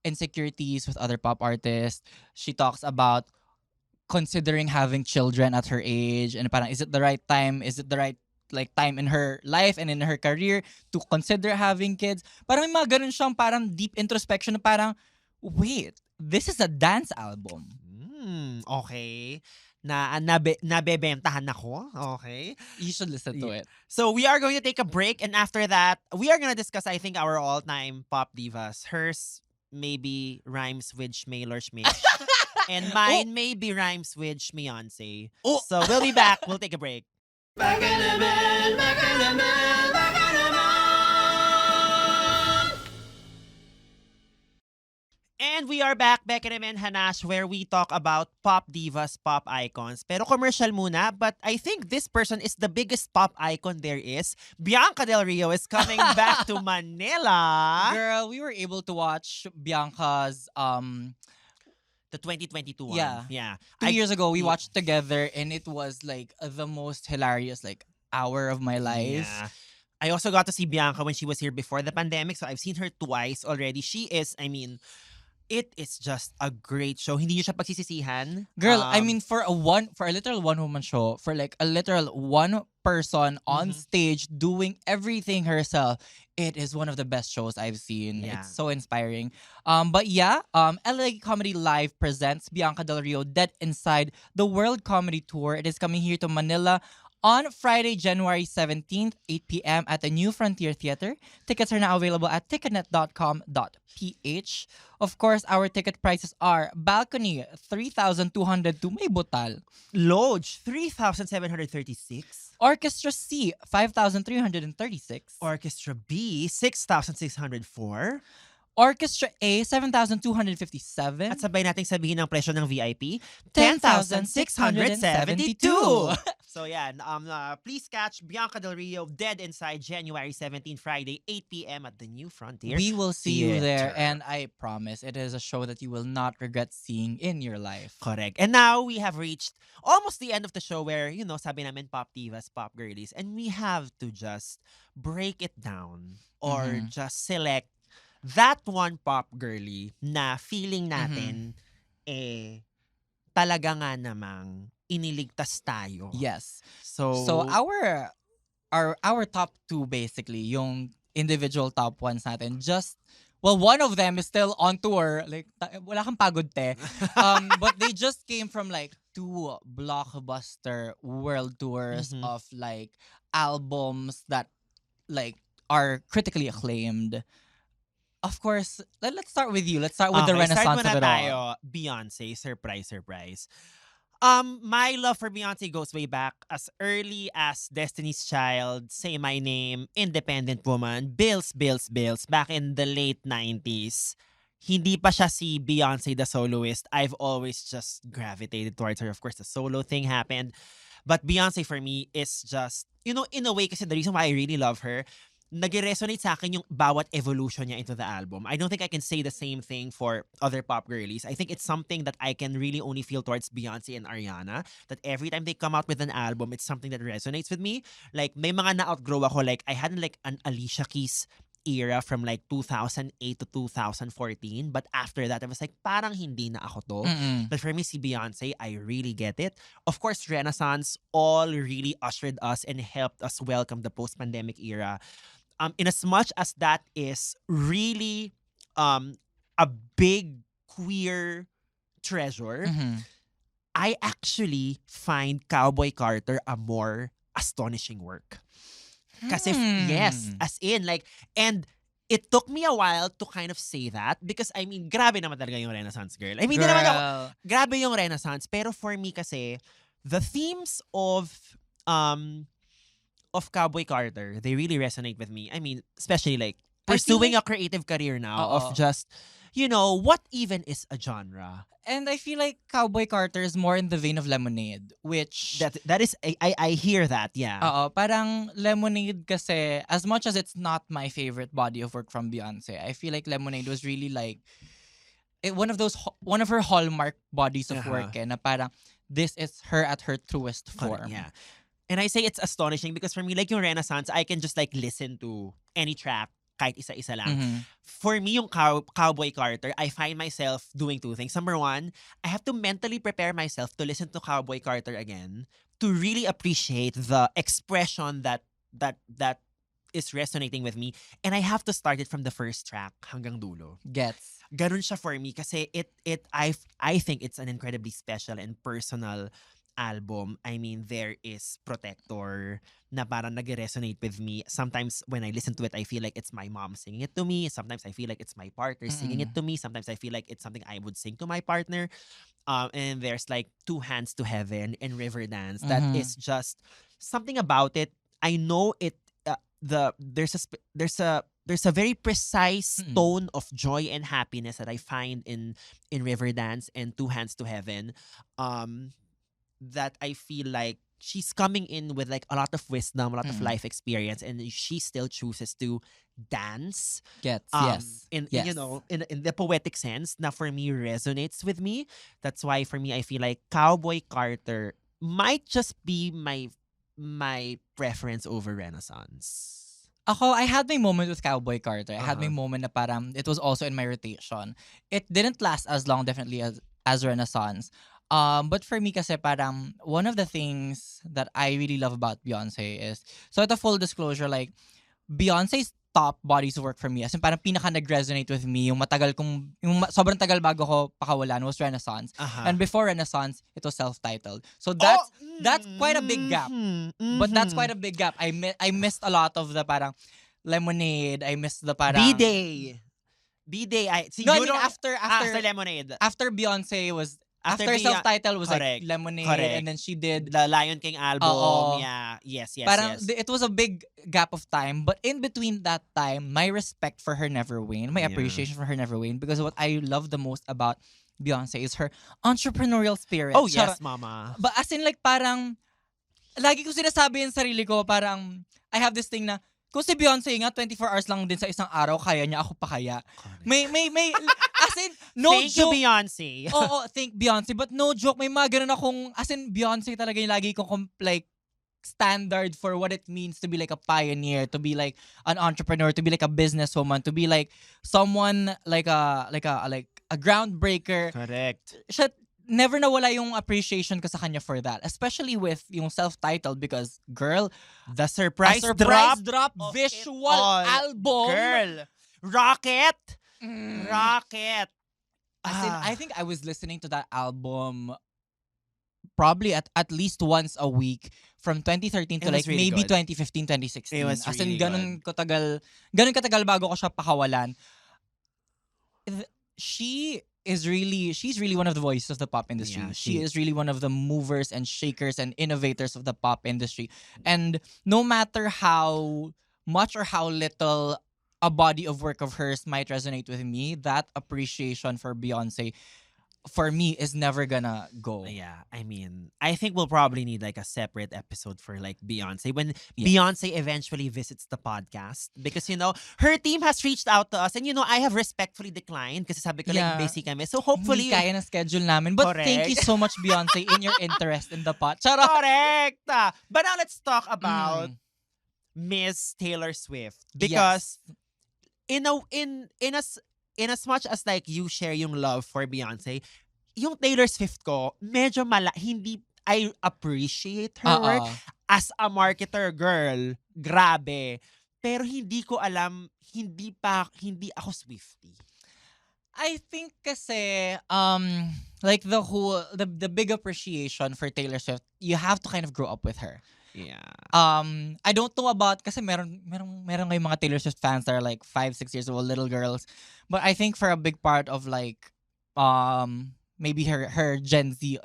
insecurities with other pop artists. She talks about considering having children at her age and parang is it the right time? Is it the right like time in her life and in her career to consider having kids? Parang may mga ganun siyang parang deep introspection na parang, wait, this is a dance album. Okay. Nabebentahan ako. Okay. You should listen to it. So we are going to take a break and after that, we are going to discuss, I think, our all-time pop divas. Hers maybe rhymes with Shmay or Shmay. And mine maybe rhymes with Beyonce. So we'll be back. We'll take a break. BEKENEMEN. And we are back, BEKENEMEN, HANASH, where we talk about pop divas, pop icons. Pero commercial muna, but I think this person is the biggest pop icon there is. Bianca Del Rio is coming back to Manila. Girl, we were able to watch Bianca's The 2022 one. Yeah. Yeah. 2 years ago. We yeah. watched together, and it was like the most hilarious hour of my life. Yeah. I also got to see Bianca when she was here before the pandemic, so I've seen her twice already. She is, it is just a great show. Hindi niyo siya pagsisisihan. Girl, for a literal one woman show, for like a literal one person on stage doing everything herself, it is one of the best shows I've seen. Yeah. It's so inspiring. LA Comedy Live presents Bianca Del Rio Dead Inside the World Comedy Tour. It is coming here to Manila on Friday, January 17th, 8 p.m. at the New Frontier Theater. Tickets are now available at ticketnet.com.ph. Of course, our ticket prices are balcony 3,200 to may butal. Lodge 3,736. Orchestra C 5,336. Orchestra B 6,604. Orchestra A 7,257. At sabay nating sabihin ang presyo ng VIP, 10,672. So yeah, please catch Bianca Del Rio Dead Inside January 17, Friday, 8 p.m. at the New Frontier. We will see you there, Theater. and I promise it is a show that you will not regret seeing in your life. Correct. And now we have reached almost the end of the show where, sabi namin pop divas, pop girlies, and we have to just break it down or just select that one pop girly na feeling natin talaga nga namang iniligtas tayo. Yes. So our top two basically, yung individual top ones natin, one of them is still on tour. Like, wala kang pagod te. But they just came from two blockbuster world tours of albums that are critically acclaimed. Of course, let's start with you. Let's start with the renaissance of it all. Beyonce, surprise. My love for Beyonce goes way back as early as Destiny's Child, Say My Name, Independent Woman, Bills, back in the late 90s. Hindi pa siya si Beyonce the soloist. I've always just gravitated towards her. Of course, the solo thing happened. But Beyonce for me is just, in a way, kasi the reason why I really love her, nag-resonate sa akin yung bawat evolution niya into the album. I don't think I can say the same thing for other pop girlies. I think it's something that I can really only feel towards Beyonce and Ariana. That every time they come out with an album, it's something that resonates with me. Like, may mga na-outgrow ako. Like, I had an Alicia Keys era from 2008 to 2014. But after that, I was like, parang hindi na ako to. But for me, si Beyonce, I really get it. Of course, Renaissance all really ushered us and helped us welcome the post-pandemic era. In as much as that is really a big queer treasure, I actually find Cowboy Carter a more astonishing work. Kasi, yes, as in, and it took me a while to kind of say that because, grabe naman talaga yung Renaissance girl. Di naman ako, grabe yung Renaissance. Pero for me kasi, the themes of Cowboy Carter, they really resonate with me. Especially pursuing a creative career now of just, what even is a genre? And I feel like Cowboy Carter is more in the vein of Lemonade, which that is, I hear that, yeah. Parang Lemonade kasi, as much as it's not my favorite body of work from Beyonce, I feel like Lemonade was really one of her hallmark bodies of work na parang this is her at her truest form. Yeah. And I say it's astonishing because for me, yung Renaissance, I can just listen to any track, kahit isa-isa lang. For me, yung Cowboy Carter, I find myself doing two things. Number one, I have to mentally prepare myself to listen to Cowboy Carter again to really appreciate the expression that is resonating with me. And I have to start it from the first track hanggang dulo. Gets. Ganun siya for me kasi I think it's an incredibly special and personal album. There is Protector na parang nag-resonate with me. Sometimes when I listen to it, I feel like it's my mom singing it to me. Sometimes I feel like it's my partner singing it to me. Sometimes I feel like it's something I would sing to my partner. And there's Two Hands to Heaven and River Dance. That is just something about it. I know it. There's a there's a very precise Mm-mm. tone of joy and happiness that I find in Riverdance and Two Hands to Heaven. Um, that I feel like she's coming in with like a lot of wisdom, a lot of Mm-mm. life experience, and she still chooses to dance. Gets, Um, yes. in you Yes. know, in the poetic sense, that for me resonates with me. That's why for me I feel like Cowboy Carter might just be my preference over Renaissance. Ako, I had my moment with Cowboy Carter. I had my Uh-huh. moment na parang it was also in my rotation. It didn't last as long, definitely, as Renaissance. But for me kasi parang one of the things that I really love about Beyonce is, so at a full disclosure, like, Beyonce's top bodies of work for me, as in parang pinaka nag-resonate with me, yung matagal kong, sobrang tagal bago ko pakawalan was Renaissance. Uh-huh. And before Renaissance, it was self-titled. So Oh, that's quite a big gap. But that's quite a big gap. I missed a lot of the parang Lemonade. I missed the parang B-Day. B-Day. No, I Siguro, mean after Lemonade. after Beyonce was after Beyonce- self-titled was like correct, Lemonade, correct. and then she did The Lion King album. Oo. Yeah. Yes, parang yes. it was a big gap of time, but in between that time, my respect for her never waned. My Yeah. appreciation for her never waned, because what I love the most about Beyonce is her entrepreneurial spirit. Oh, Charot. yes, mama. But as in like parang lagi ko sinasabi yung sarili ko, parang I have this thing na kung si Beyonce nga 24 hours lang din sa isang araw, kaya niya, ako pa kaya. May as in no Thank you, joke. Beyonce. Oo, thank Beyonce, but no joke, may mga ganun akong, as in Beyonce talaga yung lagi kong like standard for what it means to be like a pioneer, to be like an entrepreneur, to be like a businesswoman, to be like someone like a groundbreaker. Correct. Siya, never nawala yung appreciation ko sa kanya for that, especially with yung self-titled, because girl, The surprise, a surprise drop drop of it visual all. album. Girl. Rocket. Mm. Rocket. As in, I think I was listening to that album probably at least once a week from 2013 to It was like really maybe good. 2015, 2016. It was As in, really ganun katagal bago ko siya pakawalan. She's really one of the voices of the pop industry. Yeah, she she- is really one of the movers and shakers and innovators of the pop industry. And no matter how much or how little a body of work of hers might resonate with me, that appreciation for Beyonce, for me, is never gonna go. Yeah, I mean, I think we'll probably need like a separate episode for like Beyonce when Yes. Beyonce eventually visits the podcast, because her team has reached out to us, and I have respectfully declined kasi sabi ko Yeah. like busy kami. So Hopefully, hopefully kaya na schedule namin. But thank you Correct. so much, Beyonce, in your interest in the pot. Charot! correct. But now let's talk about Mm. Miss Taylor Swift, because in as much as like you share yung love for Beyonce, yung Taylor Swift ko, medyo hindi I appreciate her work as a marketer, girl. Grabe. Pero hindi ko alam, hindi ako Swiftie. I think kasi like the big appreciation for Taylor Swift, you have to kind of grow up with her. Yeah. I don't know about, kasi meron ngayong mga Taylor Swift fans that are like 5-6 years old, little girls. But I think for a big part of like maybe her Gen Z,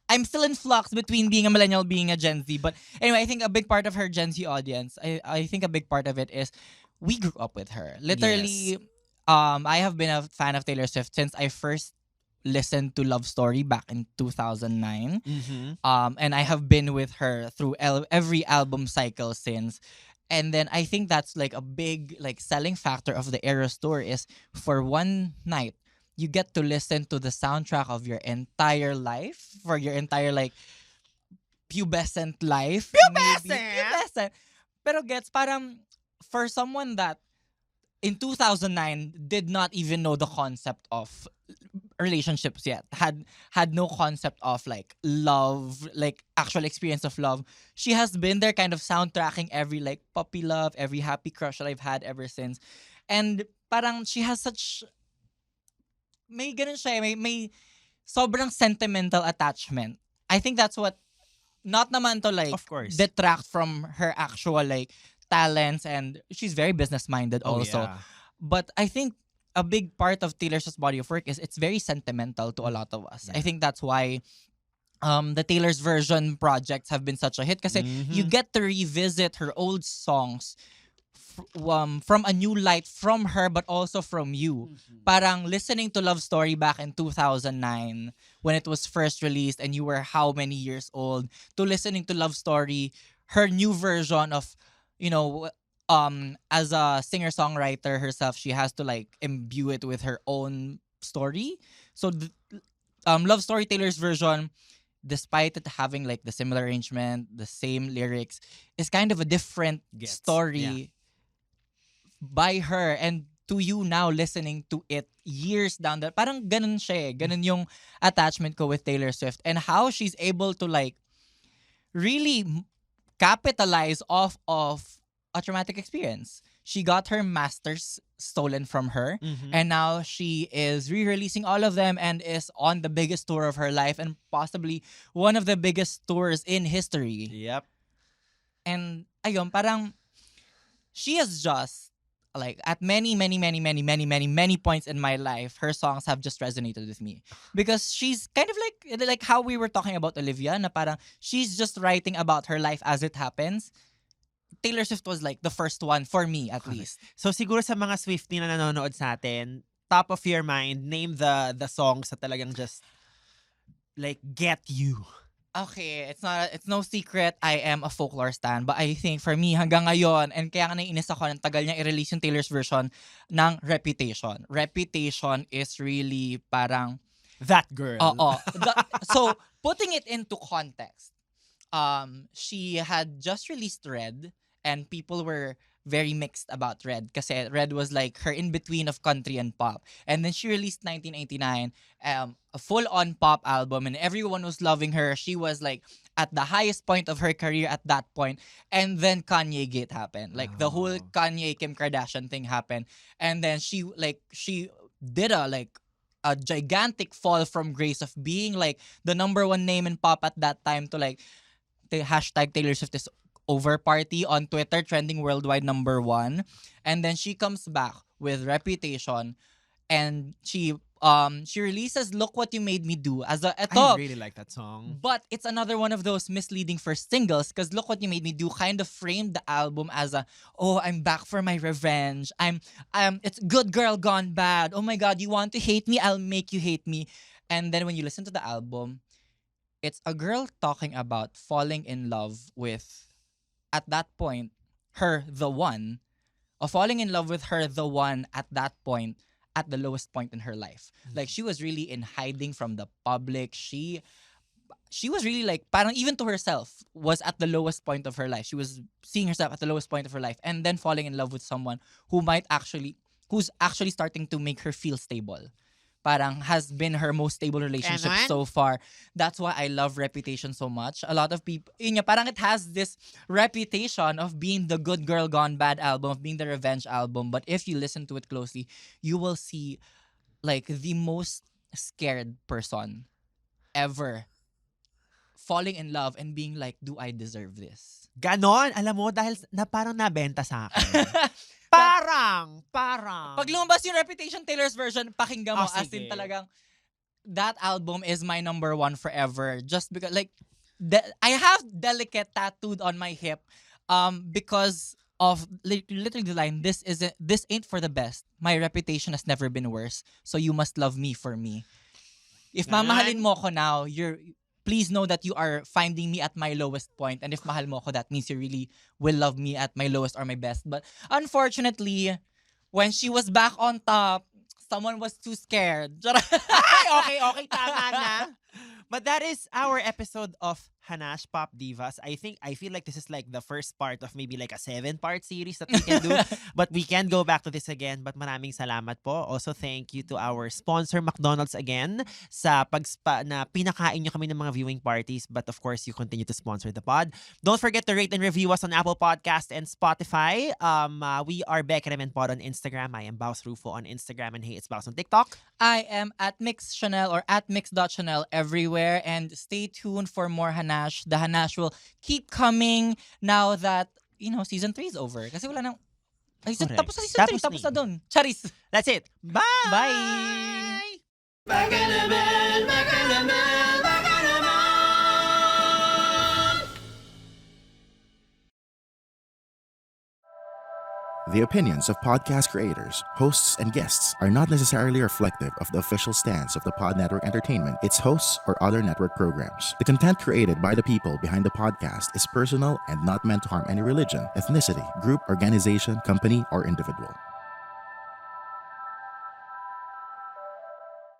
I'm still in flux between being a millennial, being a Gen Z. But anyway, I think a big part of her Gen Z audience, I think a big part of it is we grew up with her. Literally, Yes. I have been a fan of Taylor Swift since I first listened to Love Story back in 2009. Mm-hmm. And I have been with her through every album cycle since. And then I think that's like a big like selling factor of the Eras Tour is for one night, you get to listen to the soundtrack of your entire life, for your entire like pubescent life. maybe. Pubescent. Pero gets parang for someone that in 2009 did not even know the concept of relationships yet, had no concept of like love, like actual experience of love. She has been there kind of soundtracking every like puppy love, every happy crush that I've had ever since. And parang she has such may ganun siya, may sobrang sentimental attachment. I think that's what, not naman to like Of course. detract from her actual like talents, and she's very business minded also. Yeah. But I think a big part of Taylor Swift's body of work is it's very sentimental to a lot of us. I Yeah. think that's why the Taylor's version projects have been such a hit kasi you Mhm. get to revisit her old songs from a new light from her but also from you. Parang listening to Love Story back in 2009 when it was first released and you were how many years old to listening to Love Story, her new version of, you know, as a singer-songwriter herself, she has to like imbue it with her own story. So Love Story Taylor's version, despite it having like the similar arrangement, the same lyrics, is kind of a different Gets, story by her. And to you now listening to it years down the parang ganun siya eh. Ganun yung attachment ko with Taylor Swift and how she's able to like really capitalize off of a traumatic experience. She got her masters stolen from her Mhm. and now she is re-releasing all of them and is on the biggest tour of her life and possibly one of the biggest tours in history. Yep. And ayun, parang she is just like at many points in my life, her songs have just resonated with me because she's kind of like how we were talking about Olivia, na parang she's just writing about her life as it happens. Taylor Swift was like the first one for me at Correct. least. So siguro sa mga Swiftie na nanonood sa atin, top of your mind, name the songs that talagang just like get you. Okay, it's no secret I am a folklore stan, but I think for me hanggang ngayon and kaya nga naiinis ako ng tagal niya i-release yung Taylor's version ng Reputation. Reputation is really parang That girl. oo. So putting it into context, she had just released Red and people were very mixed about Red kasi Red was like her in between of country and pop. And then she released 1989, a full-on pop album and everyone was loving her. She was like at the highest point of her career at that point. And then Kanye Gate happened. Like the whole Oh. Kanye Kim Kardashian thing happened. And then she did a gigantic fall from grace of being like the number one name in pop at that time to like the hashtag Taylor Swift is over party on Twitter trending worldwide #1. And then she comes back with Reputation and she releases Look What You Made Me Do as a I eto, really like that song. but it's another one of those misleading first singles because Look What You Made Me Do kind of framed the album as I'm back for my revenge. It's good girl gone bad. Oh my god, you want to hate me? I'll make you hate me. And then when you listen to the album, it's a girl talking about falling in love with, at that point, her the one, of falling in love with her the one at that point, at the lowest point in her life. Like she was really in hiding from the public. She was really like parang even to herself was at the lowest point of her life. She was seeing herself at the lowest point of her life and then falling in love with someone who's actually starting to make her feel stable. Parang has been her most stable relationship Ganon? so far. That's why I love Reputation so much. A lot of people, yun nga, parang it has this reputation of being the good girl gone bad album, of being the revenge album. But if you listen to it closely, you will see like the most scared person ever falling in love and being like, do I deserve this? Ganon, alam mo, dahil parang nabenta sa akin. Parang. Pag lumabas yung Reputation Taylor's version, pakinggan mo. Oh, As in sige. talagang, that album is my #1 forever. Just because, like, I have Delicate tattooed on my hip because of literally the line, this ain't for the best. My reputation has never been worse. So you must love me for me. If mamahalin mo ko now, please know that you are finding me at my lowest point. And if mahal mo ko, that means you really will love me at my lowest or my best. But unfortunately, when she was back on top, someone was too scared. Ay, okay, tama na. But that is our episode of HANASH Pop Divas. I feel like this is like the first part of maybe like a 7-part series that we can do. But we can go back to this again. But maraming salamat po. Also, thank you to our sponsor, McDonald's again, sa na pinakain nyo kami ng mga viewing parties. But of course, you continue to sponsor the pod. Don't forget to rate and review us on Apple Podcast and Spotify. We are BEKENEMEN Pod on Instagram. I am Baus Rufo on Instagram and Hey It's Baus on TikTok. I am at Mix Chanel or at Mix.Chanel everywhere. And stay tuned for more HANASH. The HANASH will keep coming now that, season 3 is over. Kasi wala nang... Correct. Tapos na season 3. Tapos Tapos na na dun. Charis. That's it. Bye! Bye! BEKENEMEN, BEKENEMEN, BEKENEMEN. The opinions of podcast creators, hosts, and guests are not necessarily reflective of the official stance of the Pod Network Entertainment, its hosts, or other network programs. The content created by the people behind the podcast is personal and not meant to harm any religion, ethnicity, group, organization, company, or individual.